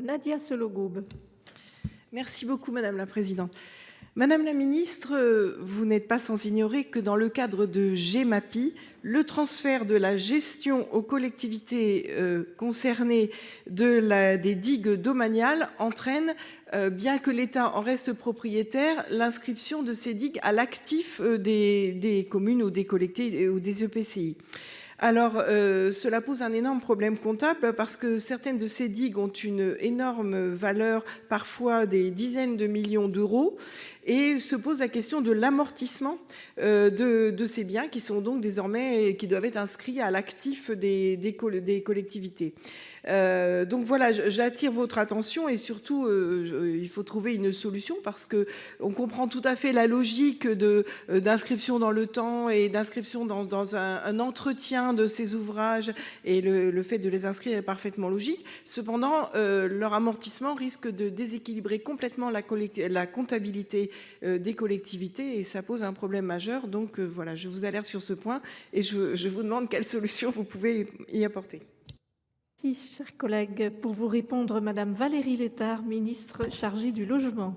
Nadia Sollogoub. Merci beaucoup, Madame la Présidente. Madame la Ministre, vous n'êtes pas sans ignorer que dans le cadre de GEMAPI, le transfert de la gestion aux collectivités concernées des digues domaniales entraîne, bien que l'État en reste propriétaire, l'inscription de ces digues à l'actif des communes ou des collectivités ou des EPCI. Alors, cela pose un énorme problème comptable parce que certaines de ces digues ont une énorme valeur, parfois des dizaines de millions d'euros, et se pose la question de l'amortissement de ces biens qui sont donc désormais, qui doivent être inscrits à l'actif des collectivités. Donc voilà, j'attire votre attention et surtout, il faut trouver une solution parce que on comprend tout à fait la logique d'inscription dans le temps et d'inscription dans un entretien de ces ouvrages et le fait de les inscrire est parfaitement logique. Cependant, leur amortissement risque de déséquilibrer complètement la comptabilité des collectivités et ça pose un problème majeur. Donc voilà, je vous alerte sur ce point et je vous demande quelle solution vous pouvez y apporter. Merci, chers collègues. Pour vous répondre, Madame Valérie Létard, ministre chargée du Logement.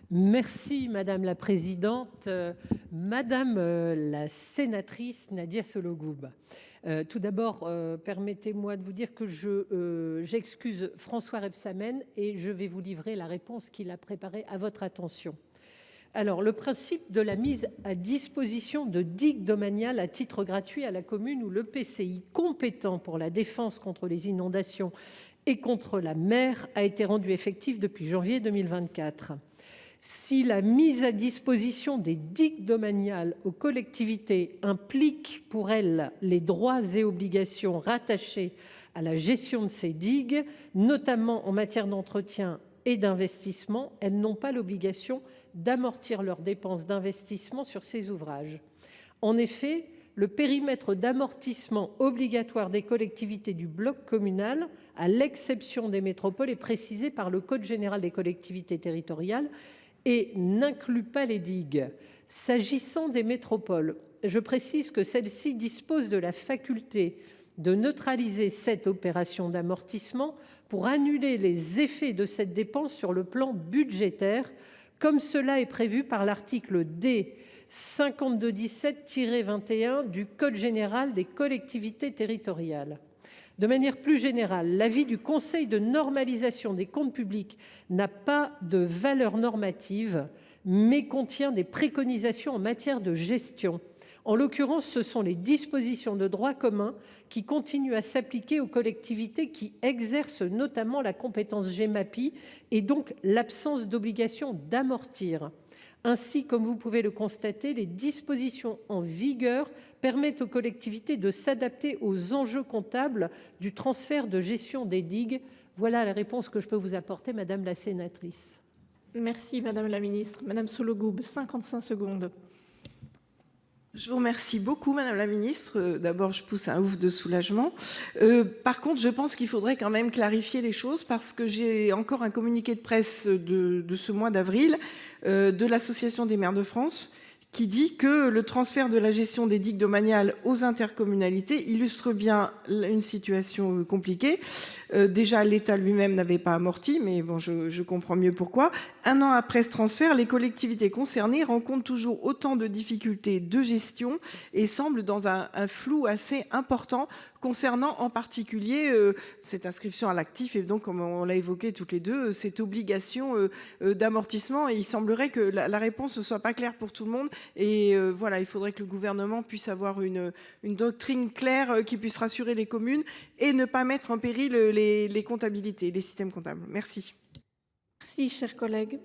Merci Madame la Présidente. Madame la sénatrice Nadia Sollogoub. Tout d'abord, permettez-moi de vous dire que j'excuse François Rebsamen et je vais vous livrer la réponse qu'il a préparée à votre attention. Alors, le principe de la mise à disposition de digues domaniales à titre gratuit à la commune ou l'EPCI compétent pour la défense contre les inondations et contre la mer a été rendu effectif depuis janvier 2024. Si la mise à disposition des digues domaniales aux collectivités implique pour elles les droits et obligations rattachés à la gestion de ces digues, notamment en matière d'entretien et d'investissement, elles n'ont pas l'obligation d'amortir leurs dépenses d'investissement sur ces ouvrages. En effet, le périmètre d'amortissement obligatoire des collectivités du bloc communal, à l'exception des métropoles, est précisé par le Code général des collectivités territoriales et n'inclut pas les digues. S'agissant des métropoles, je précise que celles-ci disposent de la faculté de neutraliser cette opération d'amortissement pour annuler les effets de cette dépense sur le plan budgétaire, comme cela est prévu par l'article D 5217-21 du Code général des collectivités territoriales. De manière plus générale, l'avis du Conseil de normalisation des comptes publics n'a pas de valeur normative, mais contient des préconisations en matière de gestion. En l'occurrence, ce sont les dispositions de droit commun qui continuent à s'appliquer aux collectivités qui exercent notamment la compétence GEMAPI et donc l'absence d'obligation d'amortir. Ainsi, comme vous pouvez le constater, les dispositions en vigueur permettent aux collectivités de s'adapter aux enjeux comptables du transfert de gestion des digues. Voilà la réponse que je peux vous apporter, Madame la sénatrice. Merci, Madame la Ministre. Madame Sollogoub, 55 secondes. Je vous remercie beaucoup, Madame la Ministre. D'abord, je pousse un ouf de soulagement. Par contre, je pense qu'il faudrait quand même clarifier les choses parce que j'ai encore un communiqué de presse de ce mois d'avril de l'Association des maires de France qui dit que le transfert de la gestion des digues domaniales aux intercommunalités illustre bien une situation compliquée. Déjà, l'État lui-même n'avait pas amorti, mais bon, je comprends mieux pourquoi. Un an après ce transfert, les collectivités concernées rencontrent toujours autant de difficultés de gestion et semblent dans un flou assez important concernant en particulier cette inscription à l'actif et donc, comme on l'a évoqué toutes les deux, cette obligation d'amortissement. Et il semblerait que la réponse ne soit pas claire pour tout le monde. Et voilà, il faudrait que le gouvernement puisse avoir une doctrine claire qui puisse rassurer les communes et ne pas mettre en péril les comptabilités, les systèmes comptables. Merci. Merci, chers collègues.